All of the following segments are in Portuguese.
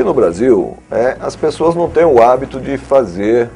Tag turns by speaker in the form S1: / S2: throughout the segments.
S1: no Brasil, as pessoas não têm o hábito de fazer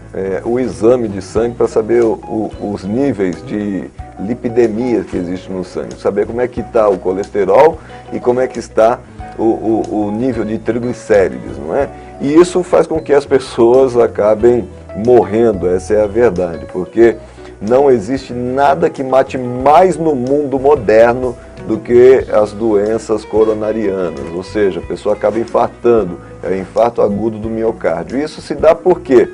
S1: o exame de sangue para saber os níveis de lipidemia que existe no sangue, saber como é que está o colesterol e como é que está o nível de triglicérides, não é? E isso faz com que as pessoas acabem morrendo, essa é a verdade, porque não existe nada que mate mais no mundo moderno do que as doenças coronarianas, ou seja, a pessoa acaba infartando, é o infarto agudo do miocárdio. Isso se dá porque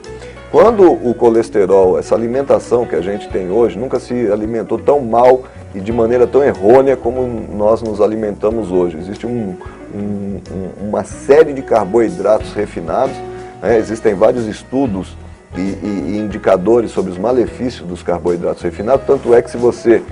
S1: quando o colesterol, essa alimentação que a gente tem hoje, nunca se alimentou tão mal e de maneira tão errônea como nós nos alimentamos hoje. Existe uma série de carboidratos refinados, né? Existem vários estudos e indicadores sobre os malefícios dos carboidratos refinados, tanto é que se você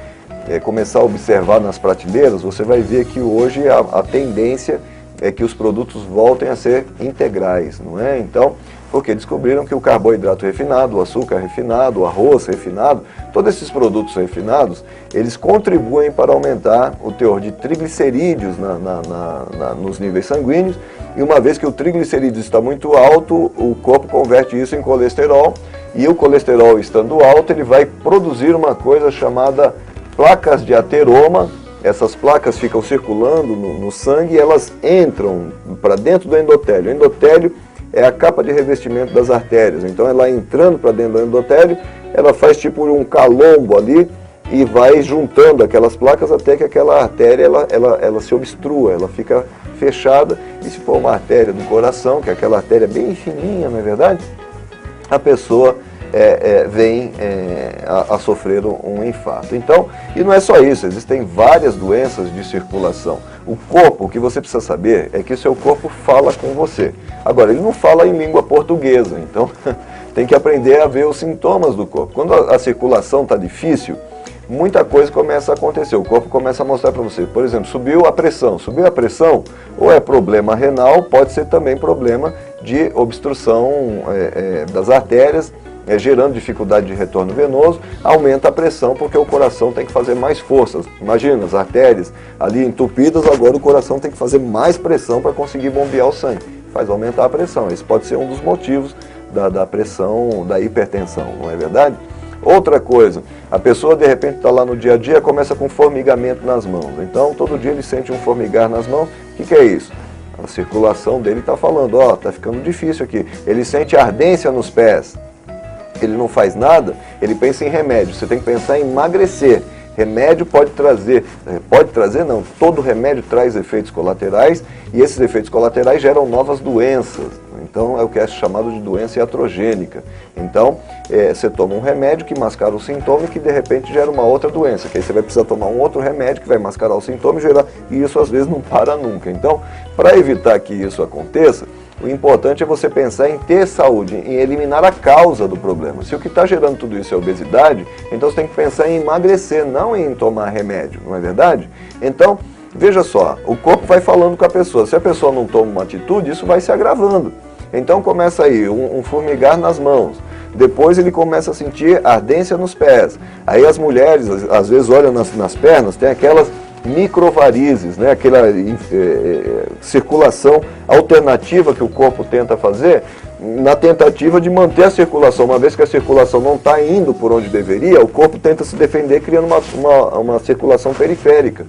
S1: começar a observar nas prateleiras, você vai ver que hoje a tendência é que os produtos voltem a ser integrais, não é? Então, porque descobriram que o carboidrato refinado, o açúcar refinado, o arroz refinado, todos esses produtos refinados, eles contribuem para aumentar o teor de triglicerídeos nos níveis sanguíneos, e uma vez que o triglicerídeo está muito alto, o corpo converte isso em colesterol, e o colesterol estando alto, ele vai produzir uma coisa chamada placas de ateroma. Essas placas ficam circulando no sangue e elas entram para dentro do endotélio. O endotélio é a capa de revestimento das artérias. Então ela entrando para dentro do endotélio, ela faz tipo um calombo ali e vai juntando aquelas placas até que aquela artéria ela se obstrua, ela fica fechada. E se for uma artéria do coração, que é aquela artéria bem fininha, não é verdade? A pessoa vem a sofrer um infarto. Então, e não é só isso, existem várias doenças de circulação. O corpo, o que você precisa saber é que o seu corpo fala com você. Agora, ele não fala em língua portuguesa, então tem que aprender a ver os sintomas do corpo. Quando a circulação está difícil, muita coisa começa a acontecer, o corpo começa a mostrar para você. Por exemplo, subiu a pressão, ou é problema renal, pode ser também problema de obstrução das artérias, gerando dificuldade de retorno venoso, aumenta a pressão porque o coração tem que fazer mais forças. Imagina, as artérias ali entupidas, agora o coração tem que fazer mais pressão para conseguir bombear o sangue. Faz aumentar a pressão. Esse pode ser um dos motivos da pressão, da hipertensão, não é verdade? Outra coisa, a pessoa de repente está lá no dia a dia, começa com formigamento nas mãos. Então todo dia ele sente um formigar nas mãos. O que é isso? A circulação dele está falando, ó, está ficando difícil aqui. Ele sente ardência nos pés. Ele não faz nada, ele pensa em remédio. Você tem que pensar em emagrecer. Remédio pode trazer não, todo remédio traz efeitos colaterais e esses efeitos colaterais geram novas doenças. Então é o que é chamado de doença iatrogênica. Então você toma um remédio que mascara o sintoma e que de repente gera uma outra doença, que aí você vai precisar tomar um outro remédio que vai mascarar o sintoma e isso às vezes não para nunca. Então, para evitar que isso aconteça, o importante é você pensar em ter saúde, em eliminar a causa do problema. Se o que está gerando tudo isso é obesidade, então você tem que pensar em emagrecer, não em tomar remédio, não é verdade? Então, veja só, o corpo vai falando com a pessoa. Se a pessoa não toma uma atitude, isso vai se agravando. Então começa aí um formigar nas mãos. Depois ele começa a sentir ardência nos pés. Aí as mulheres, às vezes, olham nas pernas, tem aquelas microvarizes, né? Aquela circulação alternativa que o corpo tenta fazer, na tentativa de manter a circulação. Uma vez que a circulação não está indo por onde deveria, o corpo tenta se defender criando uma circulação periférica.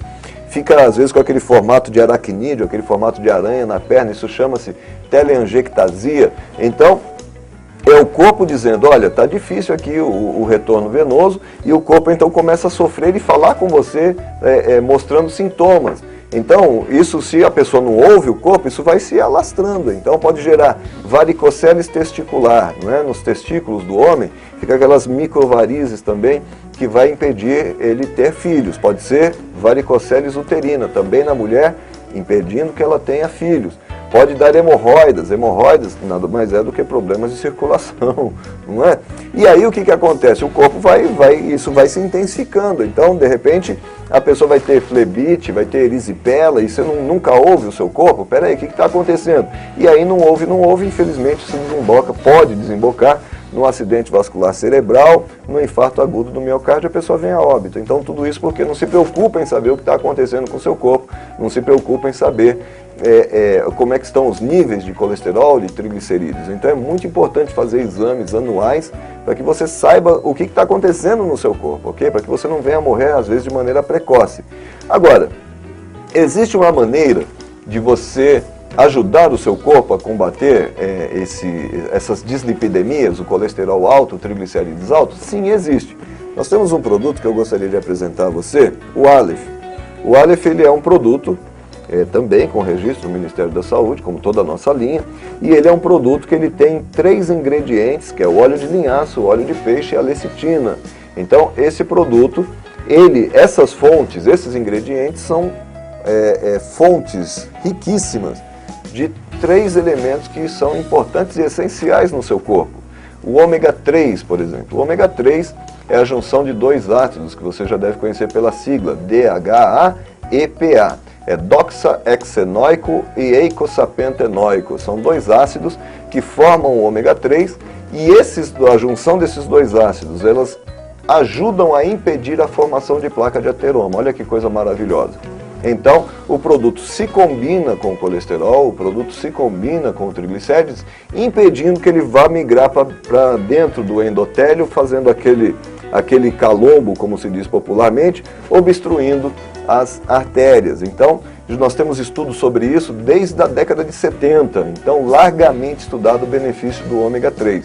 S1: Fica às vezes com aquele formato de aracnídeo, aquele formato de aranha na perna, isso chama-se teleangiectasia. Então, é o corpo dizendo, olha, está difícil aqui o retorno venoso, e o corpo então começa a sofrer e falar com você, mostrando sintomas. Então, isso, se a pessoa não ouve o corpo, isso vai se alastrando. Então pode gerar varicoceles testicular, não é? Nos testículos do homem, fica aquelas microvarizes também, que vai impedir ele ter filhos. Pode ser varicoceles uterina, também na mulher, impedindo que ela tenha filhos. Pode dar hemorroidas nada mais é do que problemas de circulação, não é? E aí o que acontece? O corpo isso vai se intensificando, então de repente a pessoa vai ter flebite, vai ter erisipela, e você nunca ouve o seu corpo, peraí, o que está acontecendo? E aí não ouve, infelizmente se pode desembocar no acidente vascular cerebral, no infarto agudo do miocárdio, a pessoa vem a óbito. Então tudo isso porque não se preocupa em saber o que está acontecendo com o seu corpo, não se preocupa em saber como é que estão os níveis de colesterol, de triglicerídeos. Então é muito importante fazer exames anuais para que você saiba o que está acontecendo no seu corpo, ok? Para que você não venha a morrer, às vezes, de maneira precoce. Agora, existe uma maneira de você ajudar o seu corpo a combater essas dislipidemias, o colesterol alto, o triglicerídeos altos? Sim, existe. Nós temos um produto que eu gostaria de apresentar a você, o Aleph. O Aleph, ele é um produto também com registro no Ministério da Saúde, como toda a nossa linha, e ele é um produto que ele tem 3 ingredientes, que é o óleo de linhaça, o óleo de peixe e a lecitina. Então, esse produto, essas fontes, esses ingredientes são fontes riquíssimas de 3 elementos que são importantes e essenciais no seu corpo. O ômega 3, por exemplo. O ômega 3 é a junção de 2 ácidos, que você já deve conhecer pela sigla, DHA-EPA. É doxaexenoico e eicosapentenoico. São 2 ácidos que formam o ômega 3 e a junção desses 2 ácidos, elas ajudam a impedir a formação de placa de ateroma. Olha que coisa maravilhosa. Então, o produto se combina com o colesterol, o produto se combina com o triglicérides, impedindo que ele vá migrar para dentro do endotélio, fazendo aquele calombo, como se diz popularmente, obstruindo as artérias. Então, nós temos estudos sobre isso desde a década de 70, então largamente estudado o benefício do ômega 3.